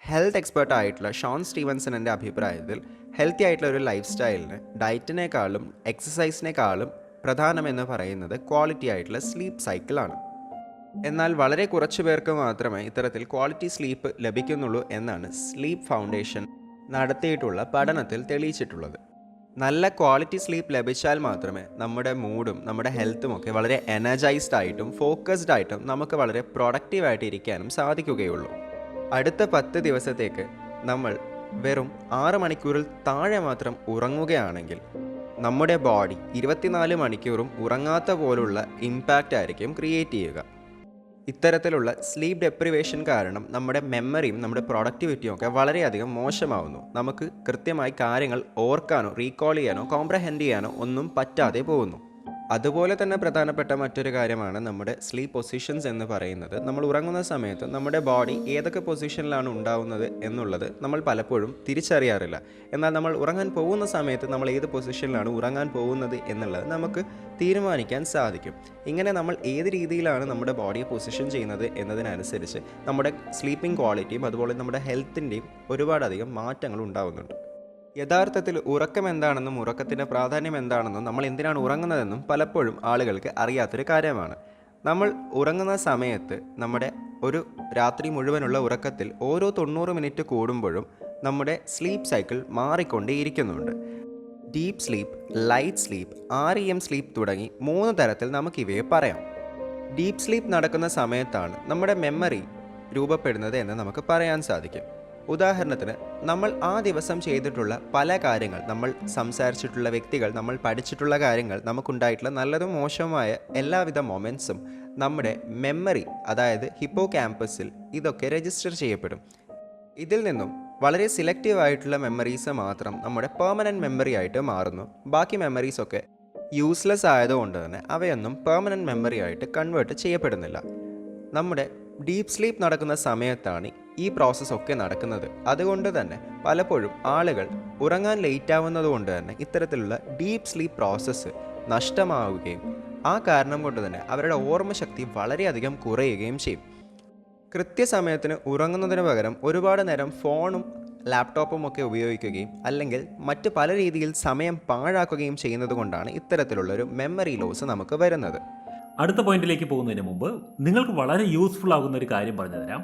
Health expert ആയിട്ടുള്ള Sean സ്റ്റീവൻസണിൻ്റെ അഭിപ്രായത്തിൽ healthy ആയിട്ടുള്ള ഒരു ലൈഫ് സ്റ്റൈലിന് ഡയറ്റിനേക്കാളും എക്സസൈസിനേക്കാളും പ്രധാനമെന്ന് പറയുന്നത് ക്വാളിറ്റി ആയിട്ടുള്ള സ്ലീപ്പ് സൈക്കിളാണ്. എന്നാൽ വളരെ കുറച്ച് പേർക്ക് മാത്രമേ ഇത്തരത്തിൽ ക്വാളിറ്റി സ്ലീപ്പ് ലഭിക്കുന്നുള്ളൂ എന്നാണ് സ്ലീപ്പ് ഫൗണ്ടേഷൻ നടത്തിയിട്ടുള്ള പഠനത്തിൽ തെളിയിച്ചിട്ടുള്ളത്. നല്ല ക്വാളിറ്റി സ്ലീപ്പ് ലഭിച്ചാൽ മാത്രമേ നമ്മുടെ മൂഡും നമ്മുടെ ഹെൽത്തും ഒക്കെ വളരെ എനർജൈസ്ഡ് ആയിട്ടും ഫോക്കസ്ഡ് ആയിട്ടും നമുക്ക് വളരെ പ്രൊഡക്റ്റീവായിട്ട് ഇരിക്കാനും സാധിക്കുകയുള്ളൂ. അടുത്ത 10 ദിവസത്തേക്ക് നമ്മൾ വെറും 6 മണിക്കൂറിൽ താഴെ മാത്രം ഉറങ്ങുകയാണെങ്കിൽ നമ്മുടെ ബോഡി 24 മണിക്കൂറും ഉറങ്ങാത്ത പോലുള്ള ഇമ്പാക്റ്റ് ആയിരിക്കും ക്രിയേറ്റ് ചെയ്യുക. ഇത്തരത്തിലുള്ള സ്ലീപ്പ് ഡെപ്രിവേഷൻ കാരണം നമ്മുടെ മെമ്മറിയും നമ്മുടെ പ്രൊഡക്ടിവിറ്റിയും ഒക്കെ വളരെയധികം മോശമാവുന്നു. നമുക്ക് കൃത്യമായി കാര്യങ്ങൾ ഓർക്കാനോ റീകോൾ ചെയ്യാനോ കോംപ്രഹെൻഡ് ചെയ്യാനോ ഒന്നും പറ്റാതെ പോകുന്നു. അതുപോലെ തന്നെ പ്രധാനപ്പെട്ട മറ്റൊരു കാര്യമാണ് നമ്മുടെ സ്ലീപ്പ് പൊസിഷൻസ് എന്ന് പറയുന്നത്. നമ്മൾ ഉറങ്ങുന്ന സമയത്ത് നമ്മുടെ ബോഡി ഏതൊക്കെ പൊസിഷനിലാണ് ഉണ്ടാവുന്നത് എന്നുള്ളത് നമ്മൾ പലപ്പോഴും തിരിച്ചറിയാറില്ല. എന്നാൽ നമ്മൾ ഉറങ്ങാൻ പോകുന്ന സമയത്ത് നമ്മൾ ഏത് പൊസിഷനിലാണ് ഉറങ്ങാൻ പോകുന്നത് എന്നുള്ളത് നമുക്ക് തീരുമാനിക്കാൻ സാധിക്കും. ഇങ്ങനെ നമ്മൾ ഏത് രീതിയിലാണ് നമ്മുടെ ബോഡിയെ പൊസിഷൻ ചെയ്യുന്നത് എന്നതിനനുസരിച്ച് നമ്മുടെ സ്ലീപ്പിംഗ് ക്വാളിറ്റിയും അതുപോലെ നമ്മുടെ ഹെൽത്തിൻ്റെയും ഒരുപാടധികം മാറ്റങ്ങൾ ഉണ്ടാകുന്നുണ്ട്. യഥാർത്ഥത്തിൽ ഉറക്കം എന്താണെന്നും ഉറക്കത്തിൻ്റെ പ്രാധാന്യം എന്താണെന്നും നമ്മൾ എന്തിനാണ് ഉറങ്ങുന്നതെന്നും പലപ്പോഴും ആളുകൾക്ക് അറിയാത്തൊരു കാര്യമാണ്. നമ്മൾ ഉറങ്ങുന്ന സമയത്ത് നമ്മുടെ ഒരു രാത്രി മുഴുവനുള്ള ഉറക്കത്തിൽ ഓരോ 90 മിനിറ്റ് കൂടുമ്പോഴും നമ്മുടെ സ്ലീപ്പ് സൈക്കിൾ മാറിക്കൊണ്ടേയിരിക്കുന്നുണ്ട്. Deep sleep, light sleep, REM sleep തുടങ്ങി 3 തരത്തിൽ നമുക്കിവയെ പറയാം. ഡീപ്പ് സ്ലീപ്പ് നടക്കുന്ന സമയത്താണ് നമ്മുടെ മെമ്മറി രൂപപ്പെടുന്നത് എന്ന് നമുക്ക് പറയാൻ സാധിക്കും. ഉദാഹരണത്തിന്, നമ്മൾ ആ ദിവസം ചെയ്തിട്ടുള്ള പല കാര്യങ്ങൾ, നമ്മൾ സംസാരിച്ചിട്ടുള്ള വ്യക്തികൾ, നമ്മൾ പഠിച്ചിട്ടുള്ള കാര്യങ്ങൾ, നമുക്കുണ്ടായിട്ടുള്ള നല്ലതും മോശവുമായ എല്ലാവിധ മൊമെൻറ്റ്സും നമ്മുടെ മെമ്മറി, അതായത് ഹിപ്പോ ക്യാമ്പസിൽ ഇതൊക്കെ രജിസ്റ്റർ ചെയ്യപ്പെടും. ഇതിൽ നിന്നും വളരെ സിലക്റ്റീവ് ആയിട്ടുള്ള മെമ്മറീസ് മാത്രം നമ്മുടെ പെർമനൻറ്റ് മെമ്മറി ആയിട്ട് മാറുന്നു. ബാക്കി മെമ്മറീസൊക്കെ യൂസ്ലെസ് ആയതുകൊണ്ട് തന്നെ അവയൊന്നും പെർമനൻറ്റ് മെമ്മറി ആയിട്ട് കൺവേർട്ട് ചെയ്യപ്പെടുന്നില്ല. നമ്മുടെ ഡീപ്പ് സ്ലീപ്പ് നടക്കുന്ന സമയത്താണ് ഈ പ്രോസസ്സൊക്കെ നടക്കുന്നത്. അതുകൊണ്ട് തന്നെ പലപ്പോഴും ആളുകൾ ഉറങ്ങാൻ ലേറ്റ് ആവുന്നത് കൊണ്ട് തന്നെ ഇത്തരത്തിലുള്ള ഡീപ്പ് സ്ലീപ്പ് പ്രോസസ്സ് നഷ്ടമാവുകയും ആ കാരണം കൊണ്ട് തന്നെ അവരുടെ ഓർമ്മശക്തി വളരെയധികം കുറയുകയും ചെയ്യും. കൃത്യസമയത്തിന് ഉറങ്ങുന്നതിന് പകരം ഒരുപാട് നേരം ഫോണും ലാപ്ടോപ്പും ഒക്കെ ഉപയോഗിക്കുകയും അല്ലെങ്കിൽ മറ്റ് പല രീതിയിൽ സമയം പാഴാക്കുകയും ചെയ്യുന്നത് കൊണ്ടാണ് ഇത്തരത്തിലുള്ളൊരു മെമ്മറി ലോസ് നമുക്ക് വരുന്നത്. അടുത്ത പോയിന്റിലേക്ക് പോകുന്നതിന് മുമ്പ് നിങ്ങൾക്ക് വളരെ യൂസ്ഫുൾ ആകുന്ന ഒരു കാര്യം പറഞ്ഞു തരാം.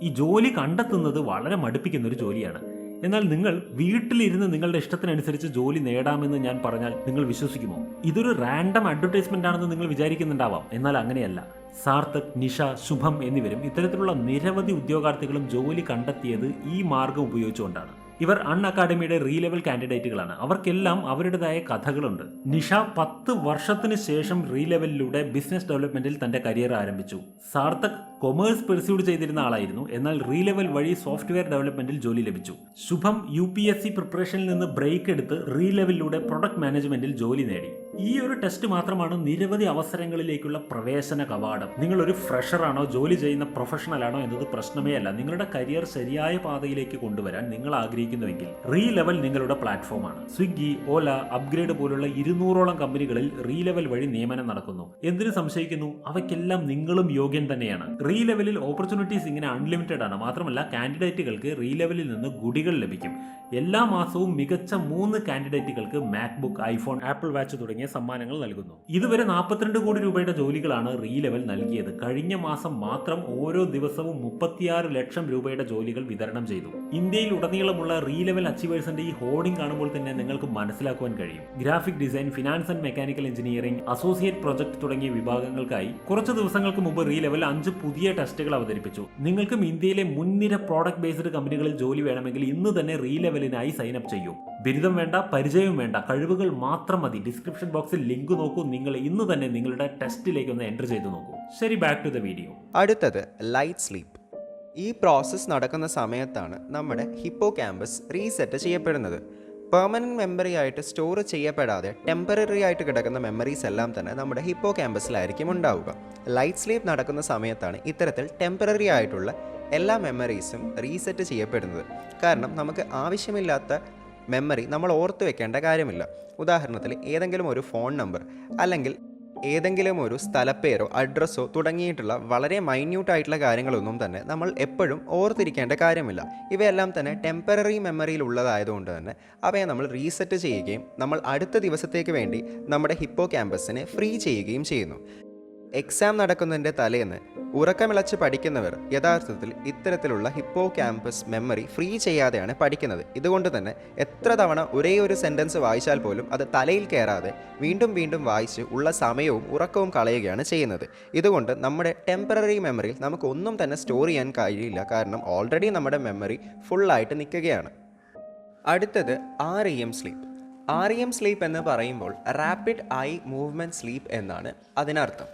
ഈ ജോലി കണ്ടെത്തുന്നത് വളരെ മടുപ്പിക്കുന്ന ഒരു ജോലിയാണ്. എന്നാൽ നിങ്ങൾ വീട്ടിലിരുന്ന് നിങ്ങളുടെ ഇഷ്ടത്തിനനുസരിച്ച് ജോലി നേടാമെന്ന് ഞാൻ പറഞ്ഞാൽ നിങ്ങൾ വിശ്വസിക്കുമോ? ഇതൊരു റാൻഡം അഡ്വർടൈസ്മെന്റ് ആണെന്ന് നിങ്ങൾ വിചാരിക്കുന്നുണ്ടാവാം. എന്നാൽ അങ്ങനെയല്ല. സാർത്ഥക്, നിഷ, ശുഭം എന്നിവരും ഇത്തരത്തിലുള്ള നിരവധി ഉദ്യോഗാർത്ഥികളും ജോലി കണ്ടെത്തിയത് ഈ മാർഗം ഉപയോഗിച്ചുകൊണ്ടാണ്. ഇവർ അക്കാഡമിയുടെ റീലെവൽ കാൻഡിഡേറ്റുകളാണ്. അവർക്കെല്ലാം അവരുടേതായ കഥകളുണ്ട്. നിഷ 10 വർഷത്തിന് ശേഷം റീലെവലിലൂടെ ബിസിനസ് ഡെവലപ്മെന്റിൽ തന്റെ കരിയർ ആരംഭിച്ചു. സാർത്ഥക് കൊമേഴ്സ് പെർസ്യൂഡ് ചെയ്തിരുന്ന ആളായിരുന്നു. എന്നാൽ റീലെവൽ വഴി സോഫ്റ്റ്വെയർ ഡെവലപ്മെന്റിൽ ജോലി ലഭിച്ചു. ശുഭം UPSC പ്രിപ്പറേഷനിൽ നിന്ന് ബ്രേക്ക് എടുത്ത് റീലെവലിലൂടെ പ്രൊഡക്റ്റ് മാനേജ്മെന്റിൽ ജോലി നേടി. ഈ ഒരു ടെസ്റ്റ് മാത്രമാണ് നിരവധി അവസരങ്ങളിലേക്കുള്ള പ്രവേശന കവാടം. നിങ്ങൾ ഒരു ഫ്രഷർ ആണോ, ജോലി ചെയ്യുന്ന പ്രൊഫഷണൽ ആണോ എന്നത് പ്രശ്നമേ അല്ല. നിങ്ങളുടെ കരിയർ ശരിയായ പാതയിലേക്ക് കൊണ്ടുവരാൻ നിങ്ങൾ ആഗ്രഹിക്കുന്നുവെങ്കിൽ റീലെവൽ നിങ്ങളുടെ പ്ലാറ്റ്ഫോമാണ്. സ്വിഗ്ഗി, ഓല, അപ്ഗ്രേഡ് പോലുള്ള 200ഓളം കമ്പനികളിൽ റീലെവൽ വഴി നിയമനം നടക്കുന്നു. എന്തിനു സംശയിക്കുന്നു? അവയ്ക്കെല്ലാം നിങ്ങളും യോഗ്യൻ തന്നെയാണ്. റീലെവലിൽ ഓപ്പർച്യൂണിറ്റീസ് ഇങ്ങനെ അൺലിമിറ്റഡ് ആണ്. മാത്രമല്ല, കാൻഡിഡേറ്റുകൾക്ക് റീലെവലിൽ നിന്ന് ഗുഡികൾ ലഭിക്കും. എല്ലാ മാസവും മികച്ച 3 കാൻഡിഡേറ്റുകൾക്ക് മാക്ബുക്ക്, ഐഫോൺ, ആപ്പിൾ വാച്ച് തുടങ്ങിയ സമ്മാനങ്ങൾ നൽകുന്നു. ഇതുവരെ 42 കോടി രൂപയുടെ ജോലികളാണ് റീലെവൽ നൽകിയത്. കഴിഞ്ഞ മാസം മാത്രം ഓരോ ദിവസവും 36 ലക്ഷം രൂപയുടെ ജോലികൾ വിതരണം ചെയ്തു. ഇന്ത്യയിൽ ഉടനീളമുള്ള റീലെവൽ അച്ചീവേഴ്സിന്റെ ഈ ഹോർഡിംഗ് കാണുമ്പോൾ തന്നെ നിങ്ങൾക്ക് മനസ്സിലാക്കുവാൻ കഴിയും. Graphic design, finance and mechanical engineering, associate project തുടങ്ങിയ വിഭാഗങ്ങൾക്കായി കുറച്ച് ദിവസങ്ങൾക്ക് മുമ്പ് റീലെവൽ 5 പുതിയ ടെസ്റ്റുകൾ അവതരിപ്പിച്ചു. നിങ്ങൾക്കും ഇന്ത്യയിലെ മുൻനിര പ്രോഡക്റ്റ് ബേസ്ഡ് കമ്പനികളിൽ ജോലി വേണമെങ്കിൽ ഇന്ന് തന്നെ റീലെവലിനായി സൈൻ അപ്പ് ചെയ്യൂ. ബിരുദം വേണ്ട, പരിചയവും വേണ്ട, കഴിവുകൾ മാത്രം മതി. ഡിസ്ക്രിപ്ഷൻ ബോക്സിൽ ലിങ്ക് നോക്കൂ. നിങ്ങൾ ഇന്ന് തന്നെ നിങ്ങളുടെ ടെസ്റ്റിലേക്ക് ഒന്ന് എൻ്റർ ചെയ്ത് നോക്കൂ. ശരി, ബാക്ക് ടു ദ വീഡിയോ. അടുത്തത് ലൈറ്റ് സ്ലീപ്പ്. ഈ പ്രോസസ്സ് നടക്കുന്ന സമയത്താണ് നമ്മുടെ ഹിപ്പോ ക്യാമ്പസ് റീസെറ്റ് ചെയ്യപ്പെടുന്നത്. പെർമനൻറ്റ് മെമ്മറി ആയിട്ട് സ്റ്റോർ ചെയ്യപ്പെടാതെ ടെമ്പററി ആയിട്ട് കിടക്കുന്ന മെമ്മറീസ് എല്ലാം തന്നെ നമ്മുടെ ഹിപ്പോ ക്യാമ്പസിലായിരിക്കും ഉണ്ടാവുക. ലൈറ്റ് സ്ലീപ്പ് നടക്കുന്ന സമയത്താണ് ഇത്തരത്തിൽ ടെമ്പററി ആയിട്ടുള്ള എല്ലാ മെമ്മറീസും റീസെറ്റ് ചെയ്യപ്പെടുന്നത്. കാരണം നമുക്ക് ആവശ്യമില്ലാത്ത മെമ്മറി നമ്മൾ ഓർത്ത് വെക്കേണ്ട കാര്യമില്ല. ഉദാഹരണത്തിന് ഏതെങ്കിലും ഒരു ഫോൺ നമ്പർ അല്ലെങ്കിൽ ഏതെങ്കിലും ഒരു സ്ഥലപ്പേരോ അഡ്രസ്സോ തുടങ്ങിയിട്ടുള്ള വളരെ മൈന്യൂട്ടായിട്ടുള്ള കാര്യങ്ങളൊന്നും തന്നെ നമ്മൾ എപ്പോഴും ഓർത്തിരിക്കേണ്ട കാര്യമില്ല. ഇവയെല്ലാം തന്നെ ടെമ്പററി മെമ്മറിയിൽ ഉള്ളതായതുകൊണ്ട് തന്നെ അവയെ നമ്മൾ റീസെറ്റ് ചെയ്യുകയും നമ്മൾ അടുത്ത ദിവസത്തേക്ക് വേണ്ടി നമ്മുടെ ഹിപ്പോ ക്യാമ്പസിനെ ഫ്രീ ചെയ്യുകയും ചെയ്യുന്നു. എക്സാം നടക്കുന്നതിൻ്റെ തലേന്ന് ഉറക്കമിളച്ച് പഠിക്കുന്നവർ യഥാർത്ഥത്തിൽ ഇത്തരത്തിലുള്ള ഹിപ്പോ ക്യാമ്പസ് മെമ്മറി ഫ്രീ ചെയ്യാതെയാണ് പഠിക്കുന്നത്. ഇതുകൊണ്ട് തന്നെ എത്ര തവണ ഒരേ ഒരു സെൻറ്റൻസ് വായിച്ചാൽ പോലും അത് തലയിൽ കയറാതെ വീണ്ടും വീണ്ടും വായിച്ച് ഉള്ള സമയവും ഉറക്കവും കളയുകയാണ് ചെയ്യുന്നത്. ഇതുകൊണ്ട് നമ്മുടെ ടെമ്പററി മെമ്മറിയിൽ നമുക്കൊന്നും തന്നെ സ്റ്റോർ ചെയ്യാൻ കഴിയില്ല, കാരണം ഓൾറെഡി നമ്മുടെ മെമ്മറി ഫുള്ളായിട്ട് നിൽക്കുകയാണ്. അടുത്തത് REM സ്ലീപ്പ്. REM സ്ലീപ്പ് എന്ന് പറയുമ്പോൾ റാപ്പിഡ് ഐ മൂവ്മെൻറ്റ് സ്ലീപ്പ് എന്നാണ് അതിനർത്ഥം.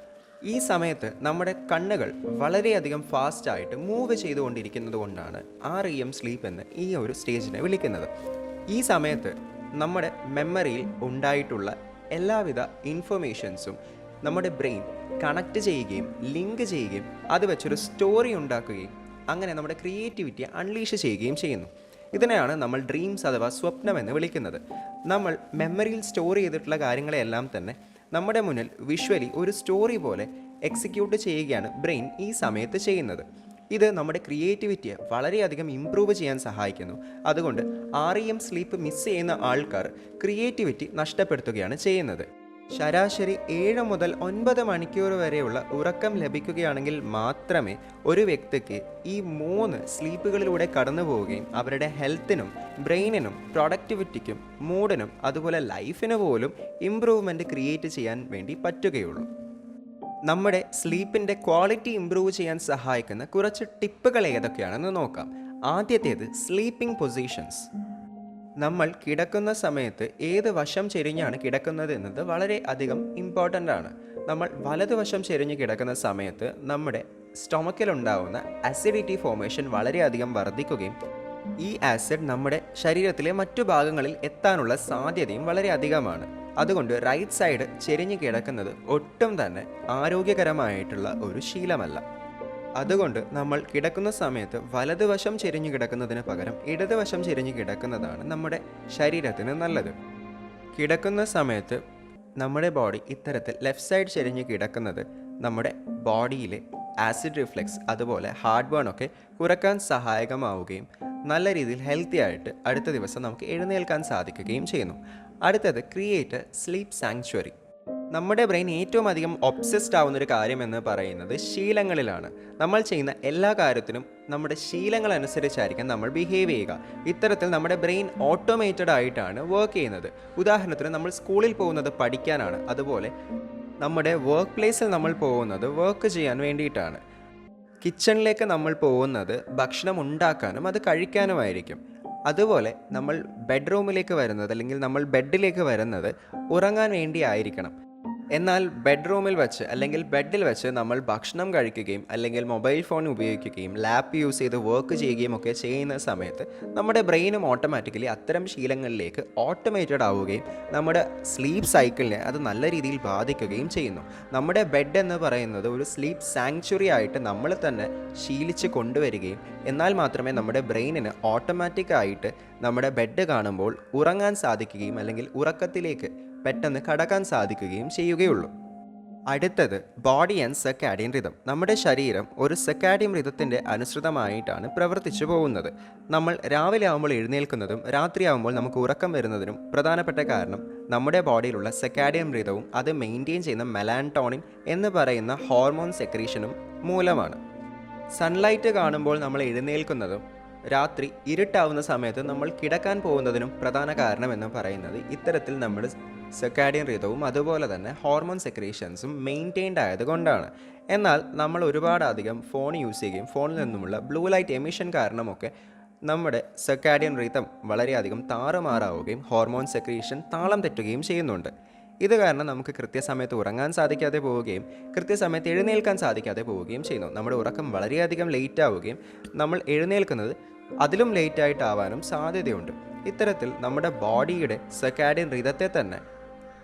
ഈ സമയത്ത് നമ്മുടെ കണ്ണുകൾ വളരെയധികം ഫാസ്റ്റായിട്ട് മൂവ് ചെയ്തുകൊണ്ടിരിക്കുന്നത് കൊണ്ടാണ് REM സ്ലീപ്പ് എന്ന് ഈ ഒരു സ്റ്റേജിനെ വിളിക്കുന്നത്. ഈ സമയത്ത് നമ്മുടെ മെമ്മറിയിൽ ഉണ്ടായിട്ടുള്ള എല്ലാവിധ ഇൻഫർമേഷൻസും നമ്മുടെ ബ്രെയിൻ കണക്ട് ചെയ്യുകയും ലിങ്ക് ചെയ്യുകയും അത് വെച്ചൊരു സ്റ്റോറി ഉണ്ടാക്കുകയും അങ്ങനെ നമ്മുടെ ക്രിയേറ്റിവിറ്റിയെ അൺലീഷ് ചെയ്യുകയും ചെയ്യുന്നു. ഇതിനെയാണ് നമ്മൾ ഡ്രീംസ് അഥവാ സ്വപ്നം എന്ന് വിളിക്കുന്നത്. നമ്മൾ മെമ്മറിയിൽ സ്റ്റോർ ചെയ്തിട്ടുള്ള കാര്യങ്ങളെല്ലാം തന്നെ നമ്മുടെ മുന്നിൽ വിഷ്വലി ഒരു സ്റ്റോറി പോലെ എക്സിക്യൂട്ട് ചെയ്യുകയാണ് ബ്രെയിൻ ഈ സമയത്ത് ചെയ്യുന്നത്. ഇത് നമ്മുടെ ക്രിയേറ്റിവിറ്റിയെ വളരെയധികം ഇംപ്രൂവ് ചെയ്യാൻ സഹായിക്കുന്നു. അതുകൊണ്ട് REM സ്ലീപ്പ് മിസ് ചെയ്യുന്ന ആൾക്കാർ ക്രിയേറ്റിവിറ്റി നഷ്ടപ്പെടുത്തുകയാണ് ചെയ്യുന്നത്. ശരാശരി 7 മുതൽ 9 മണിക്കൂർ വരെയുള്ള ഉറക്കം ലഭിക്കുകയാണെങ്കിൽ മാത്രമേ ഒരു വ്യക്തിക്ക് ഈ 3 സ്ലീപ്പുകളിലൂടെ കടന്നു പോവുകയും അവരുടെ ഹെൽത്തിനും ബ്രെയിനിനും പ്രൊഡക്ടിവിറ്റിക്കും മൂഡിനും അതുപോലെ ലൈഫിന് പോലും ഇംപ്രൂവ്മെൻറ്റ് ക്രിയേറ്റ് ചെയ്യാൻ വേണ്ടി പറ്റുകയുള്ളൂ. നമ്മുടെ സ്ലീപ്പിൻ്റെ ക്വാളിറ്റി ഇംപ്രൂവ് ചെയ്യാൻ സഹായിക്കുന്ന കുറച്ച് ടിപ്പുകൾ ഏതൊക്കെയാണെന്ന് നോക്കാം. ആദ്യത്തേത് സ്ലീപ്പിംഗ് പൊസിഷൻസ്. നമ്മൾ കിടക്കുന്ന സമയത്ത് ഏത് വശം ചെരിഞ്ഞാണ് കിടക്കുന്നത് എന്നത് വളരെ അധികം ഇമ്പോർട്ടൻ്റ് ആണ്. നമ്മൾ വലതുവശം ചെരിഞ്ഞ് കിടക്കുന്ന സമയത്ത് നമ്മുടെ സ്റ്റൊമക്കിലുണ്ടാവുന്ന അസിഡിറ്റി ഫോർമേഷൻ വളരെയധികം വർദ്ധിക്കുകയും ഈ ആസിഡ് നമ്മുടെ ശരീരത്തിലെ മറ്റു ഭാഗങ്ങളിൽ എത്താനുള്ള സാധ്യതയും വളരെ അധികമാണ്. അതുകൊണ്ട് റൈറ്റ് സൈഡ് ചെരിഞ്ഞ് കിടക്കുന്നത് ഒട്ടും തന്നെ ആരോഗ്യകരമായിട്ടുള്ള ഒരു ശീലമല്ല. അതുകൊണ്ട് നമ്മൾ കിടക്കുന്ന സമയത്ത് വലതുവശം ചെരിഞ്ഞു കിടക്കുന്നതിന് പകരം ഇടതുവശം ചെരിഞ്ഞു കിടക്കുന്നതാണ് നമ്മുടെ ശരീരത്തിന് നല്ലത്. കിടക്കുന്ന സമയത്ത് നമ്മുടെ ബോഡി ഇത്തരത്തിൽ ലെഫ്റ്റ് സൈഡ് ചെരിഞ്ഞ് കിടക്കുന്നത് നമ്മുടെ ബോഡിയിലെ ആസിഡ് റിഫ്ലെക്സ് അതുപോലെ ഹാർട്ട് ബേൺ ഒക്കെ കുറയ്ക്കാൻ സഹായകമാവുകയും നല്ല രീതിയിൽ ഹെൽത്തി ആയിട്ട് അടുത്ത ദിവസം നമുക്ക് എഴുന്നേൽക്കാൻ സാധിക്കുകയും ചെയ്യുന്നു. അടുത്തത് ക്രിയേറ്റ് സ്ലീപ്പ് സാങ്ച്വറി. നമ്മുടെ ബ്രെയിൻ ഏറ്റവും അധികം ഒബ്സെസ്ഡ് ആവുന്നൊരു കാര്യമെന്ന് പറയുന്നത് ശീലങ്ങളിലാണ്. നമ്മൾ ചെയ്യുന്ന എല്ലാ കാര്യത്തിനും നമ്മുടെ ശീലങ്ങൾ അനുസരിച്ചായിരിക്കും നമ്മൾ ബിഹേവ് ചെയ്യുക. ഇത്തരത്തിൽ നമ്മുടെ ബ്രെയിൻ ഓട്ടോമേറ്റഡ് ആയിട്ടാണ് വർക്ക് ചെയ്യുന്നത്. ഉദാഹരണത്തിന് നമ്മൾ സ്കൂളിൽ പോകുന്നത് പഠിക്കാനാണ്, അതുപോലെ നമ്മുടെ വർക്ക് പ്ലേസിൽ നമ്മൾ പോകുന്നത് വർക്ക് ചെയ്യാൻ വേണ്ടിയിട്ടാണ്. കിച്ചണിലേക്ക് നമ്മൾ പോകുന്നത് ഭക്ഷണം ഉണ്ടാക്കാനും അത് കഴിക്കാനുമായിരിക്കും. അതുപോലെ നമ്മൾ ബെഡ്റൂമിലേക്ക് വരുന്നത് അല്ലെങ്കിൽ നമ്മൾ ബെഡിലേക്ക് വരുന്നത് ഉറങ്ങാൻ വേണ്ടി ആയിരിക്കണം. എന്നാൽ ബെഡ്റൂമിൽ വെച്ച് അല്ലെങ്കിൽ ബെഡിൽ വെച്ച് നമ്മൾ ഭക്ഷണം കഴിക്കുകയും അല്ലെങ്കിൽ മൊബൈൽ ഫോൺ ഉപയോഗിക്കുകയും ലാപ്പ് യൂസ് ചെയ്ത് വർക്ക് ചെയ്യുകയും ഒക്കെ ചെയ്യുന്ന സമയത്ത് നമ്മുടെ ബ്രെയിനും ഓട്ടോമാറ്റിക്കലി അത്തരം ശീലങ്ങളിലേക്ക് ഓട്ടോമേറ്റഡ് ആവുകയും നമ്മുടെ സ്ലീപ്പ് സൈക്കിളിനെ അത് നല്ല രീതിയിൽ ബാധിക്കുകയും ചെയ്യുന്നു. നമ്മുടെ ബെഡ് എന്ന് പറയുന്നത് ഒരു സ്ലീപ്പ് സാങ്ച്വറി ആയിട്ട് നമ്മൾ തന്നെ ശീലിച്ച് കൊണ്ടുവരികയും എന്നാൽ മാത്രമേ നമ്മുടെ ബ്രെയിനിന് ഓട്ടോമാറ്റിക്കായിട്ട് നമ്മുടെ ബെഡ് കാണുമ്പോൾ ഉറങ്ങാൻ സാധിക്കുകയും അല്ലെങ്കിൽ ഉറക്കത്തിലേക്ക് പെട്ടെന്ന് കടക്കാൻ സാധിക്കുകയും ചെയ്യുകയുള്ളൂ. അടുത്തത് ബോഡി ആൻഡ് സർക്കാഡിയൻ റിതം. നമ്മുടെ ശരീരം ഒരു സർക്കാഡിയൻ റിതത്തിൻ്റെ അനുസൃതമായിട്ടാണ് പ്രവർത്തിച്ചു പോകുന്നത്. നമ്മൾ രാവിലെ ആകുമ്പോൾ എഴുന്നേൽക്കുന്നതും രാത്രിയാകുമ്പോൾ നമുക്ക് ഉറക്കം വരുന്നതിനും പ്രധാനപ്പെട്ട കാരണം നമ്മുടെ ബോഡിയിലുള്ള സർക്കാഡിയൻ റിതവും അത് മെയിൻറ്റെയിൻ ചെയ്യുന്ന മെലാറ്റോണിൻ എന്ന് പറയുന്ന ഹോർമോൺ സെക്രീഷനും മൂലമാണ്. സൺലൈറ്റ് കാണുമ്പോൾ നമ്മൾ എഴുന്നേൽക്കുന്നതും രാത്രി ഇരുട്ടാവുന്ന സമയത്ത് നമ്മൾ കിടക്കാൻ പോകുന്നതിനും പ്രധാന കാരണമെന്ന് പറയുന്നത് ഇത്തരത്തിൽ നമ്മുടെ സർക്കാഡിയൻ റിതവും അതുപോലെ തന്നെ ഹോർമോൺ സെക്രീഷൻസും മെയിൻറ്റെയിൻഡ് ആയതുകൊണ്ടാണ്. എന്നാൽ നമ്മൾ ഒരുപാടധികം ഫോൺ യൂസ് ചെയ്യുകയും ഫോണിൽ നിന്നുമുള്ള ബ്ലൂ ലൈറ്റ് എമിഷൻ കാരണമൊക്കെ നമ്മുടെ സർക്കാഡിയൻ റിതം വളരെയധികം താറുമാറാവുകയും ഹോർമോൺ സെക്രീഷൻ താളം തെറ്റുകയും ചെയ്യുന്നുണ്ട്. ഇത് കാരണം നമുക്ക് കൃത്യസമയത്ത് ഉറങ്ങാൻ സാധിക്കാതെ പോവുകയും കൃത്യസമയത്ത് എഴുന്നേൽക്കാൻ സാധിക്കാതെ പോവുകയും ചെയ്യുന്നു. നമ്മുടെ ഉറക്കം വളരെയധികം ലേറ്റ് ആവുകയും നമ്മൾ എഴുന്നേൽക്കുന്നത് അതിലും ലേറ്റായിട്ടാവാനും സാധ്യതയുണ്ട്. ഇത്തരത്തിൽ നമ്മുടെ ബോഡിയുടെ സർക്കാഡിയൻ റിതത്തെ തന്നെ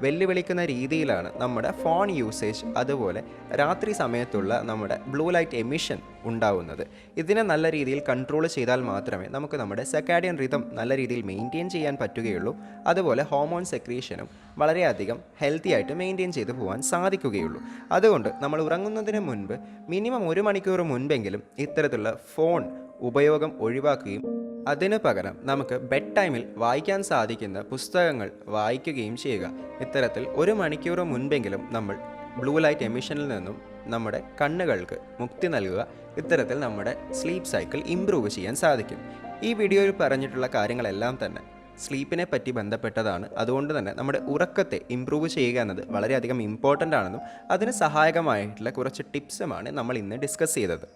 വെല്ലുവിളിക്കുന്ന രീതിയിലാണ് നമ്മുടെ ഫോൺ യൂസേജ്, അതുപോലെ രാത്രി സമയത്തുള്ള നമ്മുടെ ബ്ലൂ ലൈറ്റ് എമിഷൻ ഉണ്ടാവുന്നത്. ഇതിനെ നല്ല രീതിയിൽ കൺട്രോൾ ചെയ്താൽ മാത്രമേ നമുക്ക് നമ്മുടെ സർക്കാഡിയൻ റിതം നല്ല രീതിയിൽ മെയിൻറ്റെയിൻ ചെയ്യാൻ പറ്റുകയുള്ളൂ. അതുപോലെ ഹോർമോൺ സെക്രീഷനും വളരെയധികം ഹെൽത്തി ആയിട്ട് മെയിൻറ്റെയിൻ ചെയ്തു പോകാൻ സാധിക്കുകയുള്ളൂ. അതുകൊണ്ട് നമ്മൾ ഉറങ്ങുന്നതിന് മുൻപ് മിനിമം 1 മണിക്കൂർ മുൻപെങ്കിലും ഇത്തരത്തിലുള്ള ഫോൺ ഉപയോഗം ഒഴിവാക്കുകയും അതിന് പകരം നമുക്ക് ബെഡ് ടൈമിൽ വായിക്കാൻ സാധിക്കുന്ന പുസ്തകങ്ങൾ വായിക്കുകയും ചെയ്യുക. ഇത്തരത്തിൽ 1 മണിക്കൂർ മുൻപെങ്കിലും നമ്മൾ ബ്ലൂ ലൈറ്റ് എമിഷനിൽ നിന്നും നമ്മുടെ കണ്ണുകൾക്ക് മുക്തി നൽകുക. ഇത്തരത്തിൽ നമ്മുടെ സ്ലീപ്പ് സൈക്കിൾ ഇംപ്രൂവ് ചെയ്യാൻ സാധിക്കും. ഈ വീഡിയോയിൽ പറഞ്ഞിട്ടുള്ള കാര്യങ്ങളെല്ലാം തന്നെ സ്ലീപ്പിനെ പറ്റി ബന്ധപ്പെട്ടതാണ്. അതുകൊണ്ട് തന്നെ നമ്മുടെ ഉറക്കത്തെ ഇംപ്രൂവ് ചെയ്യുക എന്നത് വളരെയധികം ഇമ്പോർട്ടൻ്റ് ആണെന്നും അതിന് സഹായകമായിട്ടുള്ള കുറച്ച് ടിപ്സുമാണ് നമ്മൾ ഇന്ന് ഡിസ്കസ് ചെയ്തത്.